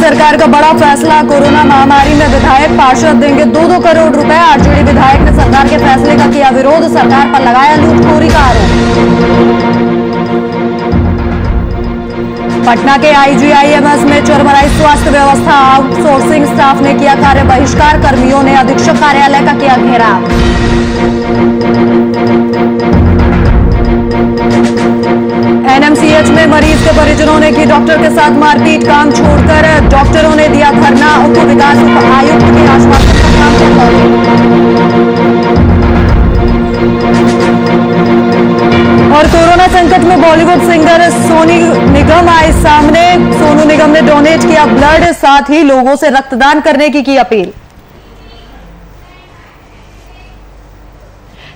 सरकार का बड़ा फैसला। कोरोना महामारी में विधायक पार्षद देंगे 2-2 करोड़ रुपए। आरजेडी विधायक ने सरकार के फैसले का किया विरोध। सरकार पर लगाया लूटखोरी का आरोप। पटना के आईजीआईएमएस में चरमराई स्वास्थ्य व्यवस्था। आउटसोर्सिंग स्टाफ ने किया कार्य बहिष्कार। कर्मियों ने अधीक्षक कार्यालय का किया घेराव। एनएमसीएच में मरीज के परिजनों ने की डॉक्टर के साथ मारपीट। काम छोड़कर डॉक्टरों ने दिया धरना। उप विकास आयुक्त के आश्वासन पर काम चल और कोरोना संकट में बॉलीवुड सिंगर सोनू निगम आए सामने। सोनू निगम ने डोनेट किया ब्लड, साथ ही लोगों से रक्तदान करने की अपील।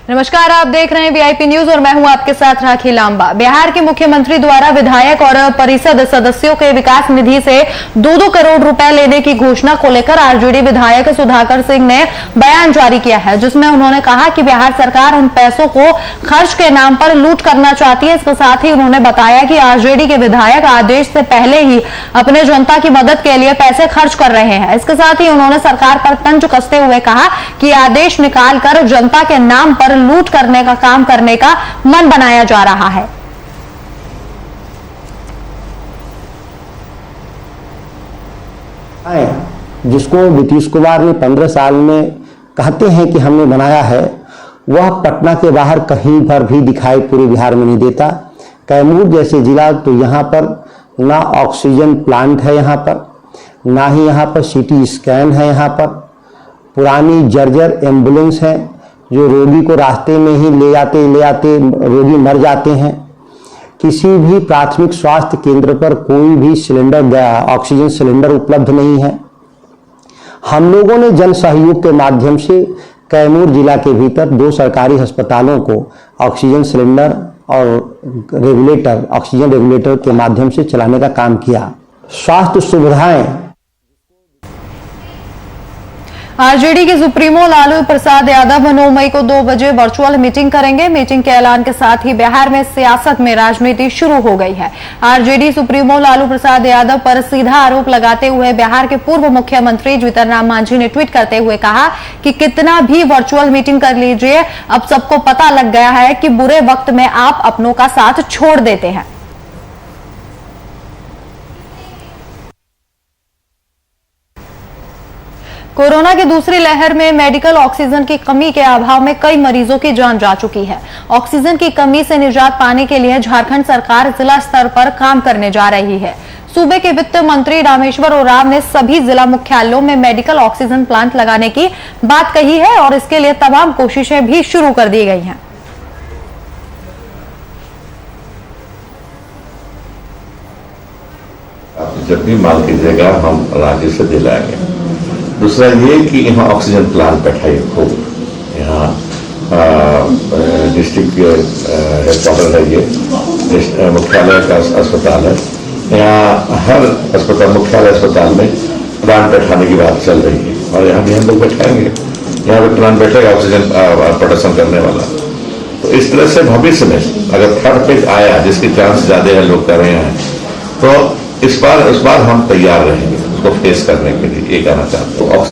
नमस्कार, आप देख रहे हैं वीआईपी न्यूज और मैं हूं आपके साथ राखी लांबा। बिहार के मुख्यमंत्री द्वारा विधायक और परिषद सदस्यों के विकास निधि से 2-2 करोड़ रुपए लेने की घोषणा को लेकर आरजेडी विधायक सुधाकर सिंह ने बयान जारी किया है, जिसमें उन्होंने कहा कि बिहार सरकार उन पैसों को खर्च के नाम पर लूट करना चाहती है। इसके साथ ही उन्होंने बताया कि आरजेडी के विधायक आदेश से पहले ही अपने जनता की मदद के लिए पैसे खर्च कर रहे हैं। इसके साथ ही उन्होंने सरकार पर तंज कसते हुए कहा कि आदेश निकालकर जनता के नाम पर लूट करने का काम करने का मन बनाया जा रहा है। जिसको नीतीश कुमार ने 15 साल में कहते हैं कि हमने बनाया है, वह पटना के बाहर कहीं पर भी दिखाई पूरे बिहार में नहीं देता। कैमूर जैसे जिला तो यहाँ पर ना ऑक्सीजन प्लांट है, यहाँ पर ना ही यहाँ पर सीटी स्कैन है, यहाँ पर पुरानी जर्जर एम्बुलेंस है जो रोगी को रास्ते में ही ले आते रोगी मर जाते हैं। किसी भी प्राथमिक स्वास्थ्य केंद्र पर कोई भी सिलेंडर ऑक्सीजन सिलेंडर उपलब्ध नहीं है। हम लोगों ने जन सहयोग के माध्यम से कैमूर जिला के भीतर 2 सरकारी अस्पतालों को ऑक्सीजन सिलेंडर और ऑक्सीजन रेगुलेटर के माध्यम से चलाने का काम किया। स्वास्थ्य सुविधाएं आरजेडी के सुप्रीमो लालू प्रसाद यादव 9 मई को 2 बजे वर्चुअल मीटिंग करेंगे। मीटिंग के ऐलान के साथ ही बिहार में सियासत में राजनीति शुरू हो गई है। आरजेडी सुप्रीमो लालू प्रसाद यादव पर सीधा आरोप लगाते हुए बिहार के पूर्व मुख्यमंत्री जीतन राम मांझी ने ट्वीट करते हुए कहा कि कितना भी वर्चुअल मीटिंग कर लीजिए, अब सबको पता लग गया है कि बुरे वक्त में आप अपनों का साथ छोड़ देते हैं। कोरोना की दूसरी लहर में मेडिकल ऑक्सीजन की कमी के अभाव में कई मरीजों की जान जा चुकी है। ऑक्सीजन की कमी से निजात पाने के लिए झारखंड सरकार जिला स्तर पर काम करने जा रही है। सूबे के वित्त मंत्री रामेश्वर उरांव ने सभी जिला मुख्यालयों में मेडिकल ऑक्सीजन प्लांट लगाने की बात कही है और इसके लिए तमाम कोशिशें भी शुरू कर दी गई हैं। जब भी मांग कीजिएगा हम राज्य से दिलाएंगे। दूसरा ये कि यहाँ ऑक्सीजन प्लांट बैठाई हो, यहाँ डिस्ट्रिक्ट हेडक्वार्टर है, ये मुख्यालय का अस्पताल है। यहाँ हर अस्पताल मुख्यालय अस्पताल में प्लांट बैठाने की बात चल रही है और यहाँ भी हम लोग बैठाएंगे। यहाँ पे प्लांट बैठेगा ऑक्सीजन प्रोडक्शन करने वाला। तो इस तरह से भविष्य में अगर थर्ड फेज आया, जिसकी चांस ज्यादा है, लोग कर रहे हैं, तो इस बार हम तैयार रहेंगे उसको फेस करने के लिए। ये कहना चाहते हैं।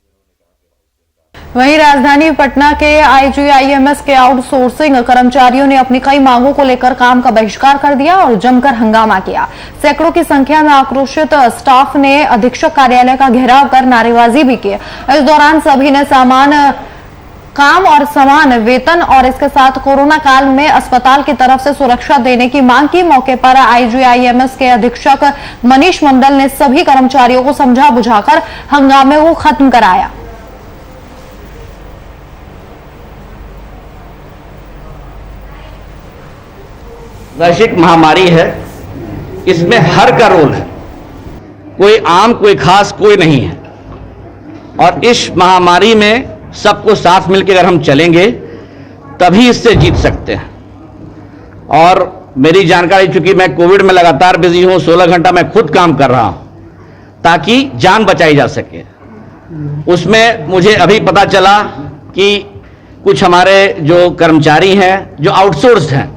वहीं राजधानी पटना के आईजीआईएमएस के आउटसोर्सिंग कर्मचारियों ने अपनी कई मांगों को लेकर काम का बहिष्कार कर दिया और जमकर हंगामा किया। सैकड़ों की संख्या में आक्रोशित स्टाफ ने अधीक्षक कार्यालय का घेराव कर नारेबाजी भी की। इस दौरान सभी ने काम और समान वेतन और इसके साथ कोरोना काल में अस्पताल की तरफ से सुरक्षा देने की मांग की। मौके पर आईजीआईएमएस के अधीक्षक मनीष मंडल ने सभी कर्मचारियों को समझा बुझाकर हंगामे को खत्म कराया। वैश्विक महामारी है, इसमें हर का रोल है, कोई आम कोई खास कोई नहीं है। और इस महामारी में सबको साथ मिलकर अगर हम चलेंगे तभी इससे जीत सकते हैं। और मेरी जानकारी, चूंकि मैं कोविड में लगातार बिजी हूं, 16 घंटा मैं खुद काम कर रहा हूं ताकि जान बचाई जा सके। उसमें मुझे अभी पता चला कि कुछ हमारे जो कर्मचारी हैं जो आउटसोर्स्ड हैं,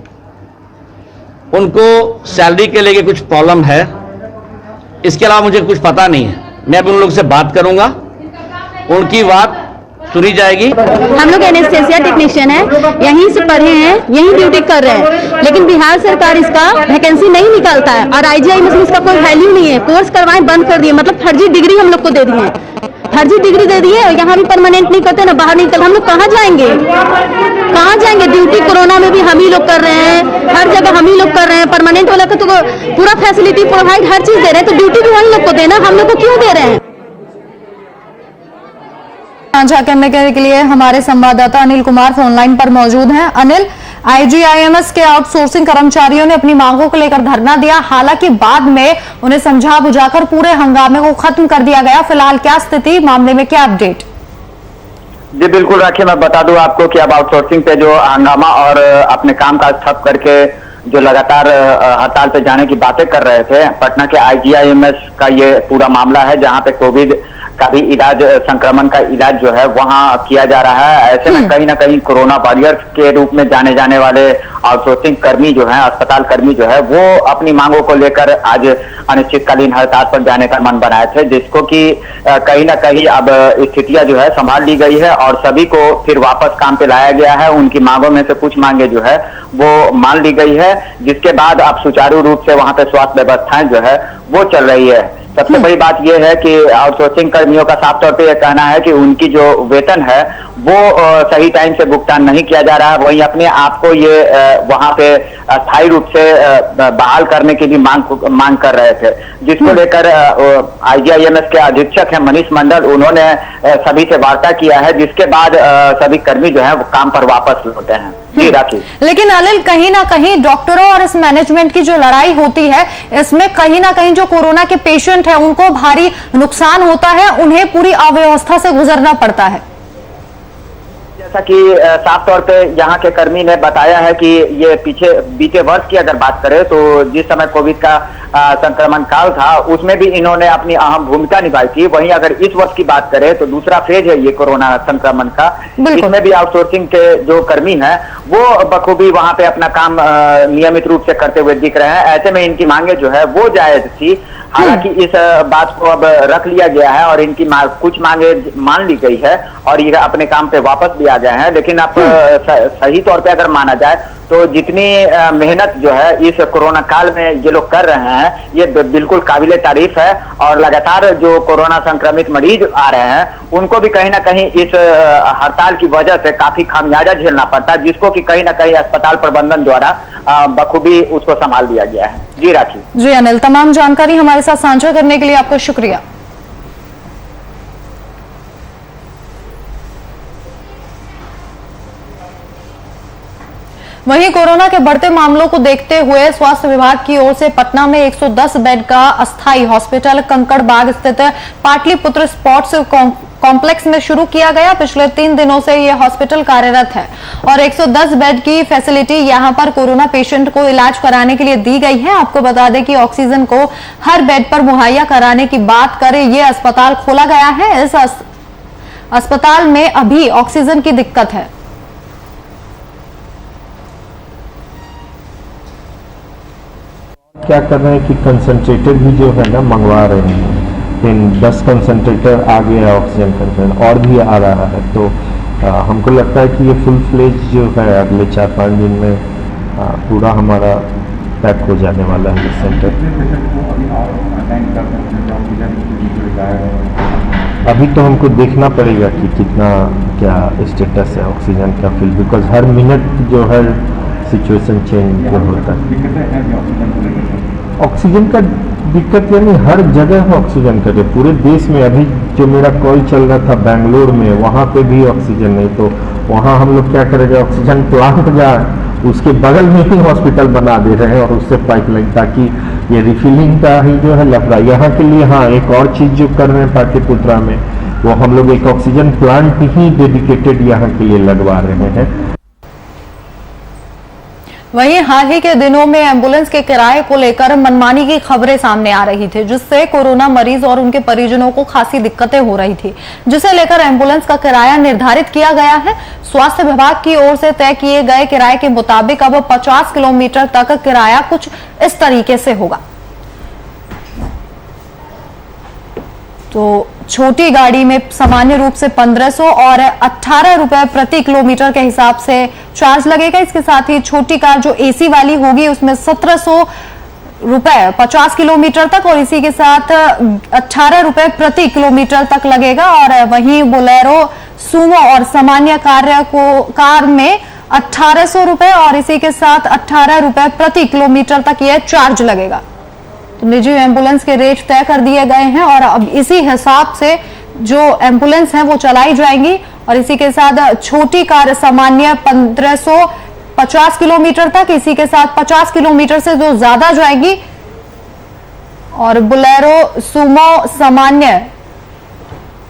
उनको सैलरी के लेके कुछ प्रॉब्लम है। इसके अलावा मुझे कुछ पता नहीं है। मैं अब उन लोग से बात करूंगा, उनकी बात सुनी जाएगी। हम लोग एनेस्थेसिया टेक्नीशियन हैं, यहीं से पढ़े हैं, यहीं ड्यूटी कर रहे हैं, लेकिन बिहार सरकार इसका वैकेंसी नहीं निकालता है और IGIMS में इसका कोई वैल्यू नहीं है। कोर्स करवाएं बंद कर दिए, मतलब फर्जी डिग्री हम लोग को दे दिए, फर्जी डिग्री दे दिए। यहाँ भी परमानेंट नहीं करते ना, बाहर नहीं करते। हम लोग कहाँ जाएंगे, कहाँ जाएंगे? ड्यूटी कोरोना में भी हम ही लोग कर रहे हैं, हर जगह हम ही लोग कर रहे हैं। परमानेंट वाला का तो पूरा फैसिलिटी प्रोवाइड हर चीज दे रहे हैं, तो ड्यूटी भी वही लोग को देना, हम लोग को क्यों दे रहे हैं? साझा करने के लिए हमारे संवाददाता अनिल कुमार फोनलाइन पर मौजूद हैं। अनिल, IGIMS के आउटसोर्सिंग कर्मचारियों ने अपनी मांगों को लेकर धरना दिया, हालांकि बाद में उन्हें समझा बुझाकर पूरे हंगामे को खत्म कर दिया गया। फिलहाल क्या स्थिति, मामले में क्या अपडेट? जी बिल्कुल राखी, मैं बता दूं आपको कि अब आउटसोर्सिंग पे जो हंगामा और अपने काम काज ठप करके जो लगातार हड़ताल पे जाने की बातें कर रहे थे, पटना के IGIMS का ये पूरा मामला है, जहां पे कोविड का भी इलाज, संक्रमण का इलाज जो है वहां किया जा रहा है। ऐसे में कहीं ना कहीं कोरोना वॉरियर्स के रूप में जाने जाने वाले आउटसोर्सिंग कर्मी जो है, अस्पताल कर्मी जो है, वो अपनी मांगों को लेकर आज अनिश्चितकालीन हड़ताल पर जाने का मन बनाए थे, जिसको कि कहीं ना कहीं अब स्थितियां जो है संभाल ली गई है और सभी को फिर वापस काम पे लाया गया है। उनकी मांगों में से कुछ मांगे जो है वो मान ली गई है, जिसके बाद अब सुचारू रूप से वहां पे स्वास्थ्य व्यवस्थाएं जो है वो चल रही है। सबसे बड़ी बात यह है कि आउटसोर्सिंग कर्मियों का साफ तौर पे यह कहना है कि उनकी जो वेतन है वो सही टाइम से भुगतान नहीं किया जा रहा है। वहीं अपने आप को ये वहां पे स्थायी रूप से बहाल करने की भी मांग कर रहे थे, जिसको लेकर IGIMS के अधीक्षक हैं मनीष मंडल, उन्होंने सभी से वार्ता किया है, जिसके बाद सभी कर्मी जो है वो काम पर वापस लौटे हैं। जी राखी, लेकिन अनिल, कहीं ना कहीं डॉक्टरों और इस मैनेजमेंट की जो लड़ाई होती है, इसमें कहीं ना कहीं जो कोरोना के पेशेंट है उनको भारी नुकसान होता है, उन्हें पूरी अव्यवस्था से गुजरना पड़ता है। जैसा कि साफ तौर पे यहाँ के कर्मी ने बताया है कि ये बीते वर्ष की अगर बात करें तो जिस समय कोविड का संक्रमण काल था, उसमें भी इन्होंने अपनी अहम भूमिका निभाई थी। वहीं अगर इस वर्ष की बात करें तो दूसरा फेज है ये कोरोना संक्रमण का, इसमें भी आउटसोर्सिंग के जो कर्मी हैं वो बखूबी वहां पे अपना काम नियमित रूप से करते हुए दिख रहे हैं। ऐसे में इनकी मांगे जो है वो जायज थी, हालांकि इस बात को अब रख लिया गया है और इनकी कुछ मांगे मान ली गई है और ये अपने काम पे वापस भी आ गए हैं। लेकिन अब सही तौर पे अगर माना जाए तो जितनी मेहनत जो है इस कोरोना काल में ये लोग कर रहे हैं, ये बिल्कुल काबिले तारीफ है और लगातार जो कोरोना संक्रमित मरीज आ रहे हैं उनको भी कहीं ना कहीं इस हड़ताल की वजह से काफी खामियाजा झेलना पड़ता है, जिसको कि कहीं ना कहीं अस्पताल प्रबंधन द्वारा बखूबी उसको संभाल दिया गया है। जी राखी। जी अनिल, तमाम जानकारी हमारे साथ साझा करने के लिए आपका शुक्रिया। वहीं कोरोना के बढ़ते मामलों को देखते हुए स्वास्थ्य विभाग की ओर से पटना में 110 बेड का अस्थायी हॉस्पिटल कंकड़बाग स्थित पाटलिपुत्र स्पोर्ट्स कॉम्प्लेक्स में शुरू किया गया। पिछले 3 दिनों से यह हॉस्पिटल कार्यरत है और 110 बेड की फैसिलिटी यहां पर कोरोना पेशेंट को इलाज कराने के लिए दी गई है। आपको बता दें कि ऑक्सीजन को हर बेड पर मुहैया कराने की बात करें, यह अस्पताल खोला गया है। इस अस्पताल में अभी ऑक्सीजन की दिक्कत है। क्या कर रहे हैं कि कंसंट्रेटर भी जो है ना मंगवा रहे हैं, इन 10 कंसंट्रेटर आ गया ऑक्सीजन कंसंट्रेटर और भी आ रहा है, तो हमको लगता है कि ये फुल फ्लेज जो है अगले 4-5 दिन में पूरा हमारा पैक हो जाने वाला है ये सेंटर। अभी तो हमको देखना पड़ेगा कि कितना क्या स्टेटस है ऑक्सीजन का फिल, बिकॉज हर मिनट जो है सिचुएशन चेंज होता है। ऑक्सीजन का दिक्कत यानी हर जगह है ऑक्सीजन का, पूरे देश में। अभी जो मेरा कॉल चल रहा था बेंगलोर में, वहाँ पे भी ऑक्सीजन नहीं, तो वहाँ हम लोग क्या करेंगे, ऑक्सीजन प्लांट जाए उसके बगल में ही हॉस्पिटल बना दे रहे हैं और उससे पाइपलाइन, ताकि ये रिफिलिंग का ही जो है लफड़ा। यहाँ के लिए हाँ एक और चीज़ जो कर रहे हैं पाटलिपुत्रा में, वो हम लोग एक ऑक्सीजन प्लांट ही डेडिकेटेड यहाँ के लिए लगवा रहे हैं। वहीं हाल ही के दिनों में एम्बुलेंस के किराए को लेकर मनमानी की खबरें सामने आ रही थी, जिससे कोरोना मरीज और उनके परिजनों को खासी दिक्कतें हो रही थी, जिसे लेकर एम्बुलेंस का किराया निर्धारित किया गया है। स्वास्थ्य विभाग की ओर से तय किए गए किराए के मुताबिक अब 50 किलोमीटर तक किराया कुछ इस तरीके से होगा। तो छोटी गाड़ी में सामान्य रूप से 1500 और 18 रुपए प्रति किलोमीटर के हिसाब से चार्ज लगेगा। इसके साथ ही छोटी कार जो एसी वाली होगी उसमें 1700 रुपए 50 किलोमीटर तक और इसी के साथ 18 रुपए प्रति किलोमीटर तक लगेगा। और वहीं बोलेरो, सुमो और सामान्य कार में 1800 रुपए और इसी के साथ 18 रुपए प्रति किलोमीटर तक यह चार्ज लगेगा। तो निजी एम्बुलेंस के रेट तय कर दिए गए हैं और अब इसी हिसाब से जो एम्बुलेंस हैं वो चलाई जाएंगी। और इसी के साथ छोटी कार सामान्य 1550 किलोमीटर तक, इसी के साथ 50 किलोमीटर से जो ज्यादा जाएगी। और बोलेरो, सुमो सामान्य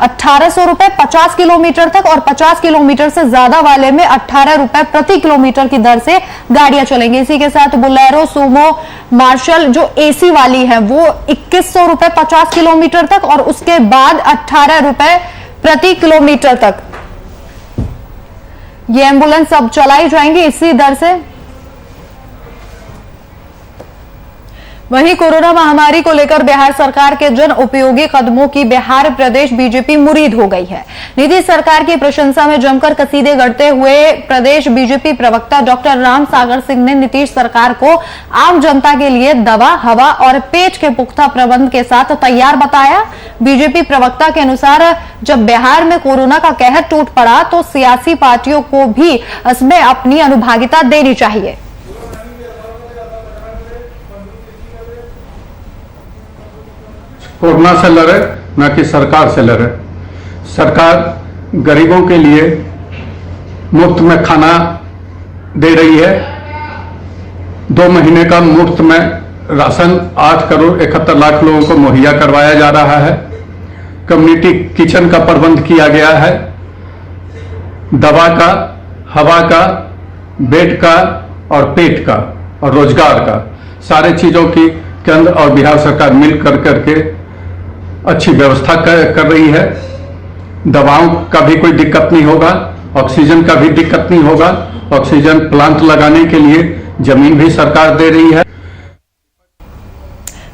1800 रुपए 50 किलोमीटर तक और 50 किलोमीटर से ज्यादा वाले में 18 रुपए प्रति किलोमीटर की दर से गाड़ियां चलेंगी। इसी के साथ बोलेरो, सुमो, मार्शल जो एसी वाली है वो 2100 रुपए 50 किलोमीटर तक और उसके बाद 18 रुपए प्रति किलोमीटर तक ये एम्बुलेंस अब चलाई जाएंगी इसी दर से। वहीं कोरोना महामारी को लेकर बिहार सरकार के जन उपयोगी कदमों की बिहार प्रदेश बीजेपी मुरीद हो गई है। नीतीश सरकार की प्रशंसा में जमकर कसीदे गढ़ते हुए प्रदेश बीजेपी प्रवक्ता डॉक्टर राम सागर सिंह ने नीतीश सरकार को आम जनता के लिए दवा, हवा और पेट के पुख्ता प्रबंध के साथ तैयार बताया। बीजेपी प्रवक्ता के अनुसार जब बिहार में कोरोना का कहर टूट पड़ा तो सियासी पार्टियों को भी इसमें अपनी अनुभागिता देनी चाहिए। कोरोना से लड़े न कि सरकार से लड़े। सरकार गरीबों के लिए मुफ्त में खाना दे रही है। 2 महीने का मुफ्त में राशन 8 करोड़ 71 लाख लोगों को मुहैया करवाया जा रहा है। कम्युनिटी किचन का प्रबंध किया गया है। दवा का, हवा का, बेड का और पेट का और रोजगार का सारे चीजों की केंद्र और बिहार सरकार मिल करके अच्छी व्यवस्था कर रही है। दवाओं का भी कोई दिक्कत नहीं होगा, ऑक्सीजन का भी दिक्कत नहीं होगा। ऑक्सीजन प्लांट लगाने के लिए जमीन भी सरकार दे रही है।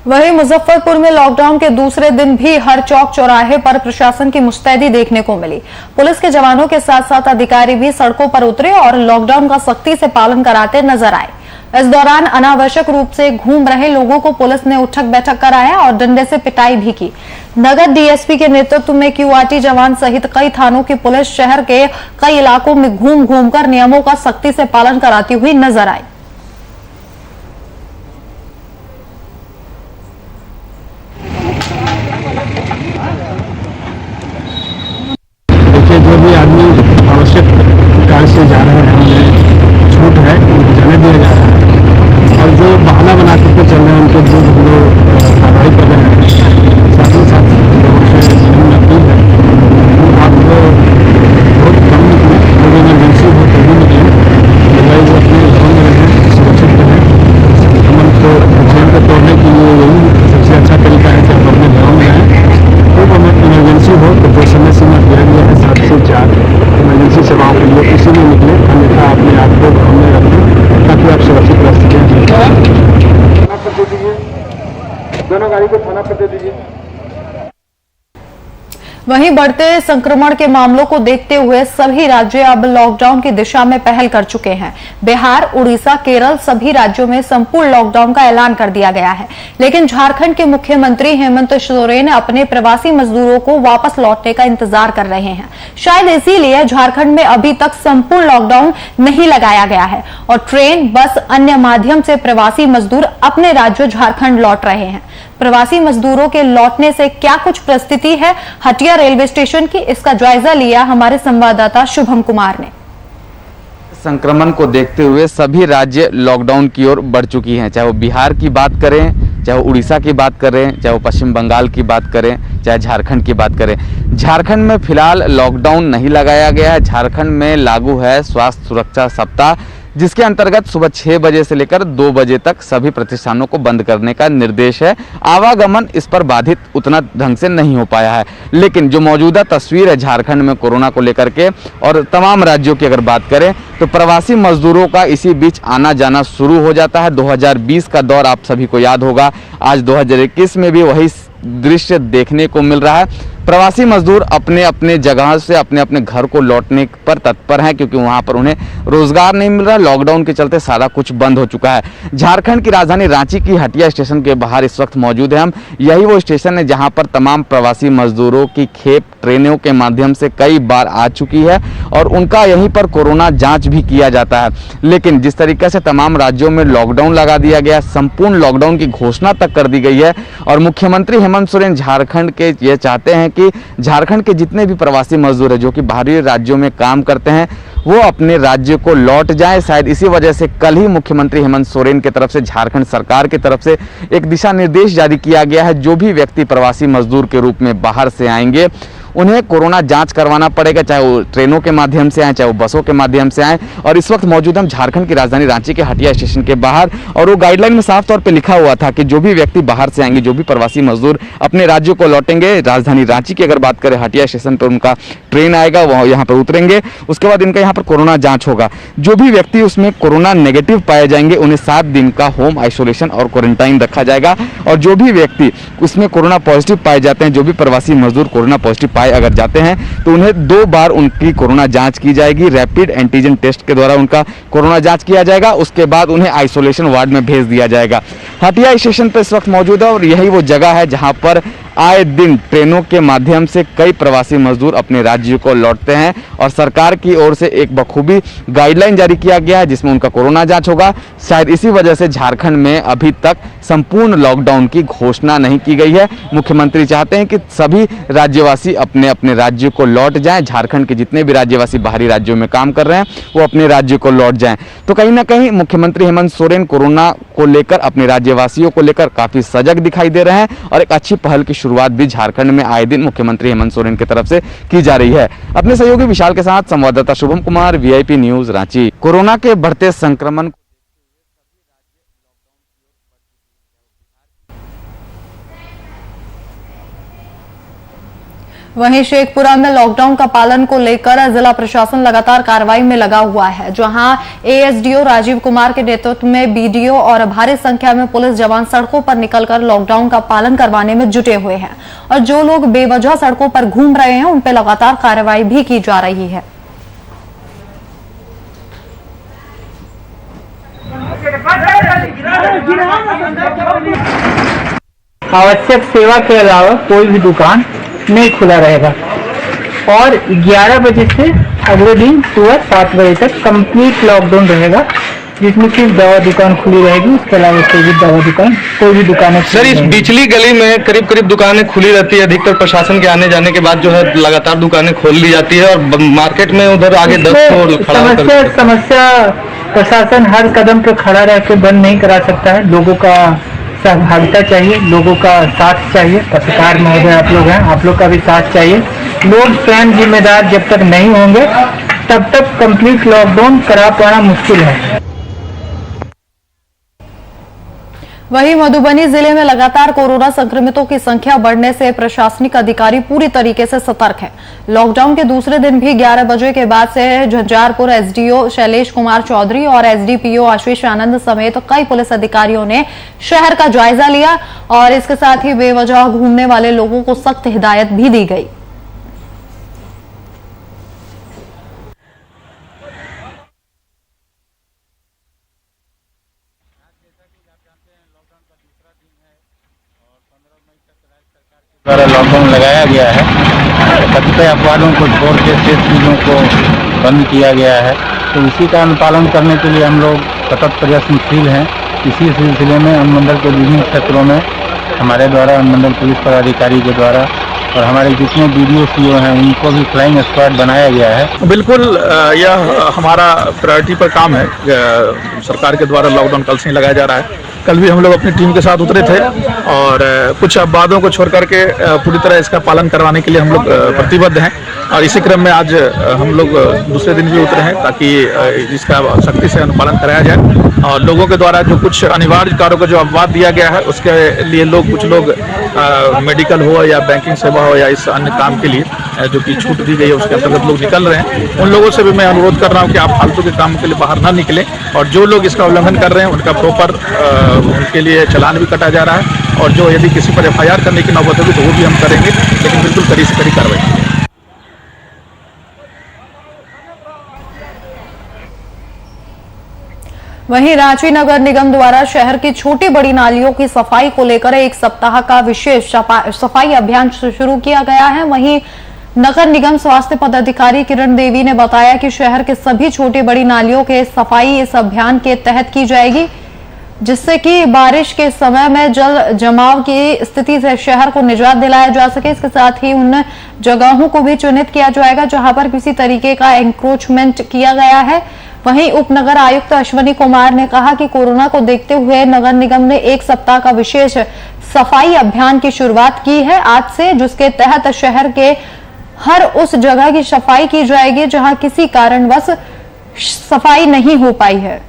वहीं मुजफ्फरपुर में लॉकडाउन के दूसरे दिन भी हर चौक चौराहे पर प्रशासन की मुस्तैदी देखने को मिली। पुलिस के जवानों के साथ साथ अधिकारी भी सड़कों पर उतरे और लॉकडाउन का सख्ती से पालन कराते नजर आए। इस दौरान अनावश्यक रूप से घूम रहे लोगों को पुलिस ने उठक बैठक कराया और डंडे से पिटाई भी की। नगर डीएसपी के नेतृत्व में क्यूआरटी जवान सहित कई थानों की पुलिस शहर के कई इलाकों में घूम घूमकर नियमों का सख्ती से पालन कराती हुई नजर आई। देखिए, जो भी आदमी आवश्यक कार्य से जा रहे हैं उन्हें छूट है, उनको जाने दिया जा रहा है और जो बहाना बना करके चल रहे हैं उनके विरुद्ध हम लोग कार्रवाई कर रहे हैं। साथ ही साथ लोगों से अपील है आप बहुत कम निकलें, लोग इमरजेंसी हो तभी निकलें, जगह वो अपने घरों में रहें, सुरक्षित रहें। अमन को चैन को तोड़ने के लिए यही सबसे अच्छा तरीका है कि आप अपने घरों में रहें। खूब हमें इमरजेंसी हो तो जो समय सीमा दिया गया है 7 से 4 इमरजेंसी सेवाओं के लिए इसी में निकले, अन्यथा अपने आप को घरों में रखें ताकि आप सुरक्षित रह सकें। थाना पर दे दीजिए, दोनों गाड़ी को थाना पर दे दीजिए। वहीं बढ़ते संक्रमण के मामलों को देखते हुए सभी राज्य अब लॉकडाउन की दिशा में पहल कर चुके हैं। बिहार, उड़ीसा, केरल सभी राज्यों में संपूर्ण लॉकडाउन का ऐलान कर दिया गया है। लेकिन झारखंड के मुख्यमंत्री हेमंत सोरेन अपने प्रवासी मजदूरों को वापस लौटने का इंतजार कर रहे हैं। शायद इसीलिए झारखंड में अभी तक संपूर्ण लॉकडाउन नहीं लगाया गया है और ट्रेन, बस, अन्य माध्यम से प्रवासी मजदूर अपने राज्य झारखंड लौट रहे हैं। प्रवासी मजदूरों के लौटने से क्या कुछ परिस्थिति है हटिया रेलवे स्टेशन की, इसका जायजा लिया हमारे संवाददाता शुभम कुमार ने। संक्रमण को देखते हुए सभी राज्य लॉकडाउन की ओर बढ़ चुकी हैं। चाहे वो बिहार की बात करें, चाहे वो उड़ीसा की बात करें, चाहे वो पश्चिम बंगाल की बात करें, चाहे झारखंड की बात करें। झारखंड में फिलहाल लॉकडाउन नहीं लगाया गया है। झारखंड में लागू है स्वास्थ्य सुरक्षा सप्ताह, जिसके अंतर्गत सुबह 6 बजे से लेकर 2 बजे तक सभी प्रतिष्ठानों को बंद करने का निर्देश है। आवागमन इस पर बाधित उतना ढंग से नहीं हो पाया है, लेकिन जो मौजूदा तस्वीर है झारखंड में कोरोना को लेकर के और तमाम राज्यों की अगर बात करें तो प्रवासी मजदूरों का इसी बीच आना जाना शुरू हो जाता है। 2020 का दौर आप सभी को याद होगा, आज 2021 में भी वही दृश्य देखने को मिल रहा है। प्रवासी मजदूर अपने अपने जगह से अपने अपने घर को लौटने पर तत्पर हैं, क्योंकि वहां पर उन्हें रोजगार नहीं मिल रहा। लॉकडाउन के चलते सारा कुछ बंद हो चुका है। झारखंड की राजधानी रांची की हटिया स्टेशन के बाहर इस वक्त मौजूद है हम। यही वो स्टेशन है जहां पर तमाम प्रवासी मजदूरों की खेप ट्रेनों के माध्यम से कई बार आ चुकी है और उनका यहीं पर कोरोना जांच भी किया जाता है। लेकिन जिस तरीके से तमाम राज्यों में लॉकडाउन लगा दिया गया, संपूर्ण लॉकडाउन की घोषणा तक कर दी गई है और मुख्यमंत्री हेमंत सोरेन झारखंड के ये चाहते हैं कि झारखंड के जितने भी प्रवासी मजदूर हैं जो कि बाहरी राज्यों में काम करते हैं वो अपने राज्य को लौट जाएं। शायद इसी वजह से कल ही मुख्यमंत्री हेमंत सोरेन की तरफ से झारखंड सरकार की तरफ से एक दिशा निर्देश जारी किया गया है। जो भी व्यक्ति प्रवासी मजदूर के रूप में बाहर से आएंगे उन्हें कोरोना जांच करवाना पड़ेगा, चाहे वो ट्रेनों के माध्यम से आए, चाहे वो बसों के माध्यम से आए। और इस वक्त मौजूद हम झारखंड की राजधानी रांची के हटिया स्टेशन के बाहर और वो गाइडलाइन में साफ तौर पे लिखा हुआ था कि जो भी व्यक्ति बाहर से आएंगे, जो भी प्रवासी मजदूर अपने राज्यों को लौटेंगे, राजधानी रांची की अगर बात करें हटिया स्टेशन पर उनका ट्रेन आएगा, वह यहाँ पर उतरेंगे, उसके बाद इनका यहाँ पर कोरोना जाँच होगा। जो भी व्यक्ति उसमें कोरोना नेगेटिव पाए जाएंगे उन्हें 7 दिन का होम आइसोलेशन और क्वारंटाइन रखा जाएगा। और जो भी व्यक्ति उसमें कोरोना पॉजिटिव पाए जाते हैं, जो भी प्रवासी मजदूर कोरोना पॉजिटिव पाए अगर जाते हैं तो उन्हें 2 बार उनकी कोरोना जांच की जाएगी। रैपिड एंटीजन टेस्ट के द्वारा उनका कोरोना जांच किया जाएगा, उसके बाद उन्हें आइसोलेशन वार्ड में भेज दिया जाएगा। हटिया स्टेशन पर इस वक्त मौजूद है और यही वो जगह है जहां पर आए दिन ट्रेनों के माध्यम से कई प्रवासी मजदूर अपने राज्य को लौटते हैं और सरकार की ओर से एक बखूबी गाइडलाइन जारी किया गया है जिसमें उनका कोरोना जांच होगा। शायद इसी वजह से झारखंड में अभी तक संपूर्ण लॉकडाउन की घोषणा नहीं की गई है। मुख्यमंत्री चाहते हैं कि सभी राज्यवासी अपने अपने राज्य को लौट जाएं। झारखंड के जितने भी राज्यवासी बाहरी राज्यों में काम कर रहे हैं वो अपने राज्य को लौट जाएं। तो कहीं ना कहीं मुख्यमंत्री हेमंत सोरेन कोरोना को लेकर, अपने राज्यवासियों को लेकर काफी सजग दिखाई दे रहे हैं और एक अच्छी पहल की शुरुआत भी झारखंड में आए दिन मुख्यमंत्री हेमंत सोरेन की तरफ से की जा रही है। अपने सहयोगी विशाल के साथ संवाददाता Shubham Kumar, VIP news Ranchi. Corona के बढ़ते संक्रमण वहीं शेखपुरा में लॉकडाउन का पालन को लेकर जिला प्रशासन लगातार कार्रवाई में लगा हुआ है, जहां एएसडीओ राजीव कुमार के नेतृत्व में बीडीओ और भारी संख्या में पुलिस जवान सड़कों पर निकलकर लॉकडाउन का पालन करवाने में जुटे हुए हैं और जो लोग बेवजह सड़कों पर घूम रहे हैं उन पर लगातार कार्रवाई भी की जा रही है। आवश्यक सेवा के अलावा कोई भी दुकान नहीं खुला रहेगा और 11 बजे से अगले दिन सुबह 7 बजे तक कंप्लीट लॉकडाउन रहेगा, जिसमें सिर्फ दवा दुकान खुली रहेगी। उसके अलावा कोई भी दवा दुकान, कोई भी दुकानें सर इस बिचली गली में करीब दुकानें खुली रहती है। अधिकतर प्रशासन के आने जाने के बाद जो है लगातार दुकानें खोल ली जाती है और मार्केट में उधर आगे 10 समस्या प्रशासन हर कदम पे खड़ा रह के बंद नहीं करा सकता है। लोगों का सहभागिता चाहिए, लोगों का साथ चाहिए। पत्रकार महोदय आप लोग हैं, आप लोग का भी साथ चाहिए। लोग स्वयं जिम्मेदार जब तक नहीं होंगे तब तक कंप्लीट लॉकडाउन करा पाना मुश्किल है। वहीं मधुबनी जिले में लगातार कोरोना संक्रमितों की संख्या बढ़ने से प्रशासनिक अधिकारी पूरी तरीके से सतर्क हैं। लॉकडाउन के दूसरे दिन भी 11 बजे के बाद से झंझारपुर एसडीओ शैलेश कुमार चौधरी और एसडीपीओ आशीष आनंद समेत कई पुलिस अधिकारियों ने शहर का जायजा लिया और इसके साथ ही बेवजह घूमने वाले लोगों को सख्त हिदायत भी दी गई। द्वारा लॉकडाउन लगाया गया है, कतिपय अपवादों को छोड़ के शेष चीज़ों को बंद किया गया है, तो इसी का अनुपालन करने के लिए हम लोग सतत प्रयत्नशील हैं। इसी सिलसिले में अनुमंडल के विभिन्न क्षेत्रों में हमारे द्वारा अनुमंडल पुलिस पदाधिकारी के द्वारा और हमारे जितने बीडीओ सीओ हैं उनको भी फ्लाइंग स्क्वाड बनाया गया है। बिल्कुल यह हमारा प्रायोरिटी पर काम है। सरकार के द्वारा लॉकडाउन कल से ही लगाया जा रहा है। कल भी हम लोग अपनी टीम के साथ उतरे थे और कुछ अपवादों को छोड़ करके पूरी तरह इसका पालन करवाने के लिए हम लोग प्रतिबद्ध हैं। और इसी क्रम में आज हम लोग दूसरे दिन भी उतरे हैं ताकि इसका सख्ती से अनुपालन कराया जाए और लोगों के द्वारा जो कुछ अनिवार्य कार्यों का जो अपवाद दिया गया है उसके लिए कुछ लोग मेडिकल हो या बैंकिंग सेवा हो या इस अन्य काम के लिए जो कि छूट दी गई है उसके अंतर्गत लोग निकल रहे हैं। उन लोगों से भी मैं अनुरोध कर रहा हूं कि आप फालतू के काम के लिए बाहर ना निकलें और जो लोग इसका उल्लंघन कर रहे हैं उनका प्रॉपर उनके लिए चालान भी कटा जा रहा है और जो यदि किसी पर FIR करने की नौबत होगी तो वो भी हम करेंगे, लेकिन बिल्कुल कड़ी से कड़ी कार्रवाई। वहीं रांची नगर निगम द्वारा शहर की छोटी बड़ी नालियों की सफाई को लेकर एक सप्ताह का विशेष सफाई अभियान शुरू किया गया है। वहीं नगर निगम स्वास्थ्य पदाधिकारी किरण देवी ने बताया कि शहर के सभी छोटी बड़ी नालियों के सफाई इस अभियान के तहत की जाएगी, जिससे कि बारिश के समय में जल जमाव की स्थिति से शहर को निजात दिलाया जा सके। इसके साथ ही उन जगहों को भी चिन्हित किया जाएगा जहां पर किसी तरीके का एंक्रोचमेंट किया गया है। वहीं उप नगर आयुक्त अश्वनी कुमार ने कहा कि कोरोना को देखते हुए नगर निगम ने एक सप्ताह का विशेष सफाई अभियान की शुरुआत की है आज से, जिसके तहत शहर के हर उस जगह की सफाई की जाएगी जहां किसी कारणवश सफाई नहीं हो पाई है।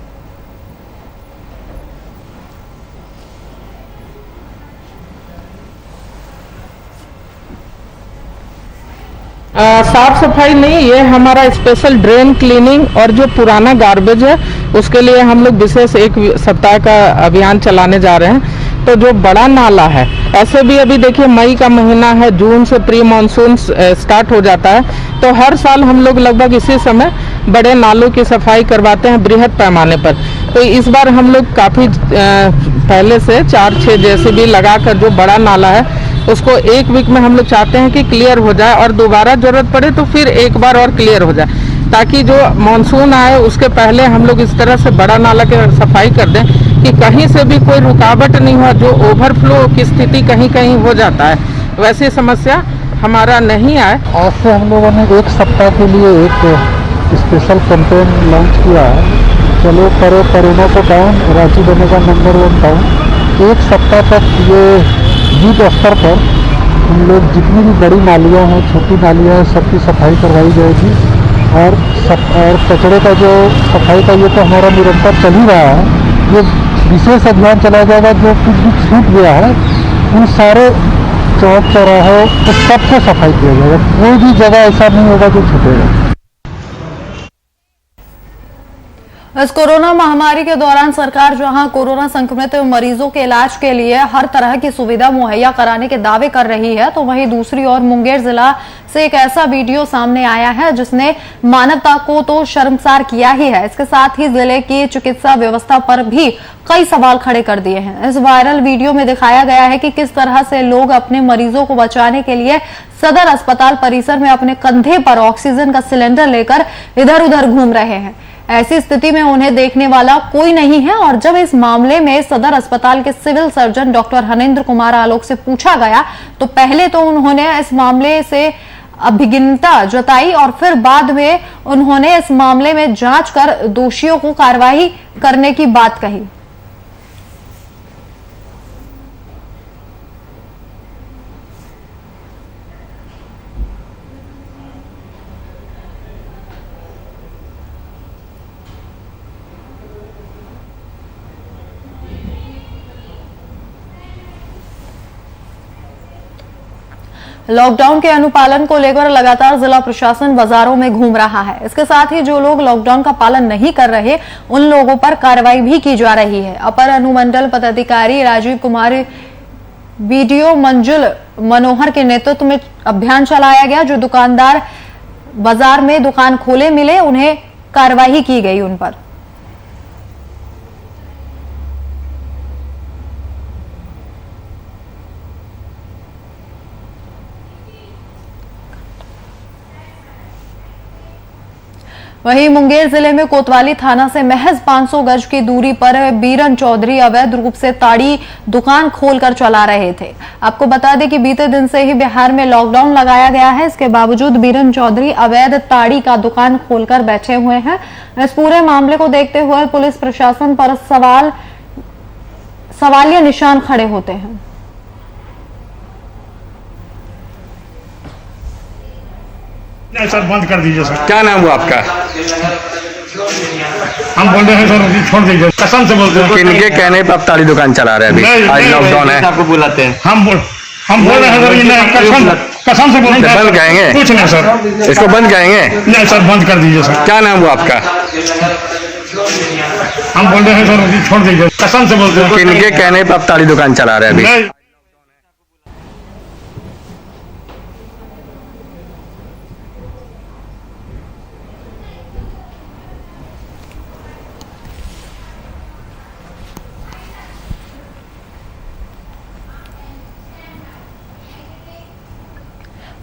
साफ सफाई नहीं, ये हमारा स्पेशल ड्रेन क्लीनिंग और जो पुराना गार्बेज है उसके लिए हम लोग विशेष एक सप्ताह का अभियान चलाने जा रहे हैं। तो जो बड़ा नाला है, ऐसे भी अभी देखिए मई का महीना है, जून से प्री मानसून स्टार्ट हो जाता है, तो हर साल हम लोग लगभग इसी समय बड़े नालों की सफाई करवाते हैं बृहद पैमाने पर। तो इस बार हम लोग काफी पहले से 4-6 JCB लगाकर जो बड़ा नाला है उसको एक वीक में हम लोग चाहते हैं कि क्लियर हो जाए और दोबारा जरूरत पड़े तो फिर एक बार और क्लियर हो जाए, ताकि जो मानसून आए उसके पहले हम लोग इस तरह से बड़ा नाला की सफाई कर दें कि कहीं से भी कोई रुकावट नहीं हो। जो ओवरफ्लो की स्थिति कहीं कहीं हो जाता है वैसी समस्या हमारा नहीं आए। आज से हम लोगों ने एक सप्ताह के लिए एक स्पेशल कैंपेन लॉन्च किया है, चलो करो कोरोना को डाउन, रांची बनेगा नंबर 1 टाउन। एक सप्ताह तक ये युद्ध स्तर पर हम लोग जितनी भी बड़ी नालियाँ हैं, छोटी नालियाँ हैं, सबकी सफाई करवाई जाएगी और कचरे का जो सफाई का ये तो हमारा निरंतर चल ही रहा है। ये विशेष अभियान चलाया जाएगा, जो कुछ भी छूट गया है उन सारे चौक चौराहों तो सबको सफाई किया जाएगा, कोई भी जगह ऐसा नहीं होगा जो छूटेगा। इस कोरोना महामारी के दौरान सरकार जहां कोरोना संक्रमित मरीजों के इलाज के लिए हर तरह की सुविधा मुहैया कराने के दावे कर रही है, तो वहीं दूसरी ओर मुंगेर जिला से एक ऐसा वीडियो सामने आया है जिसने मानवता को तो शर्मसार किया ही है, इसके साथ ही जिले की चिकित्सा व्यवस्था पर भी कई सवाल खड़े कर दिए हैं। इस वायरल वीडियो में दिखाया गया है कि किस तरह से लोग अपने मरीजों को बचाने के लिए सदर अस्पताल परिसर में अपने कंधे पर ऑक्सीजन का सिलेंडर लेकर इधर उधर घूम रहे हैं। ऐसी स्थिति में उन्हें देखने वाला कोई नहीं है और जब इस मामले में सदर अस्पताल के civil surgeon doctor हनेंद्र Kumar Alok से पूछा गया तो पहले तो उन्होंने इस मामले से अभिज्ञता जताई और फिर बाद में उन्होंने इस मामले में जांच कर दोषियों को कार्रवाई करने की बात कही। लॉकडाउन के अनुपालन को लेकर लगातार जिला प्रशासन बाजारों में घूम रहा है। इसके साथ ही जो लोग लॉकडाउन का पालन नहीं कर रहे उन लोगों पर कार्रवाई भी की जा रही है। अपर अनुमंडल पदाधिकारी राजीव कुमार वीडियो मंजुल मनोहर के नेतृत्व में अभियान चलाया गया। जो दुकानदार बाजार में दुकान खोले मिले उन्हें कार्रवाई की गई उन पर। वहीं मुंगेर जिले में कोतवाली थाना से महज 500 गज की दूरी पर बीरन चौधरी अवैध रूप से ताड़ी दुकान खोलकर चला रहे थे। आपको बता दें कि बीते दिन से ही बिहार में लॉकडाउन लगाया गया है, इसके बावजूद बीरन चौधरी अवैध ताड़ी का दुकान खोलकर बैठे हुए हैं। इस पूरे मामले को देखते हुए पुलिस प्रशासन पर सवालिया निशान खड़े होते हैं। नहीं सर, बंद कर दीजिए सर। क्या नाम हुआ आपका? हम बोल रहे हैं सर, अभी छोड़ दीजिए, कसम से बोलते हैं। किनके कहने पर आप ताली दुकान चला रहे हैं अभी? आज लॉकडाउन है। आपको बुलाते हैं। हम बोल रहे हैं सर, ये नहीं, कसम से बोलते हैं। बंद करेंगे? कुछ नहीं सर। इसको बंद करेंगे? नहीं सर, बंद कर दीजिए सर। क्या नाम हुआ आपका? हम बोल रहे हैं सर, अभी छोड़ दीजिए, कसम से बोलते हैं। किनके कहने पर आप ताली दुकान चला रहे हैं अभी? नहीं।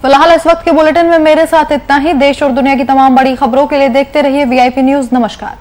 फिलहाल इस वक्त के बुलेटिन में मेरे साथ इतना ही। देश और दुनिया की तमाम बड़ी खबरों के लिए देखते रहिए VIP न्यूज। नमस्कार।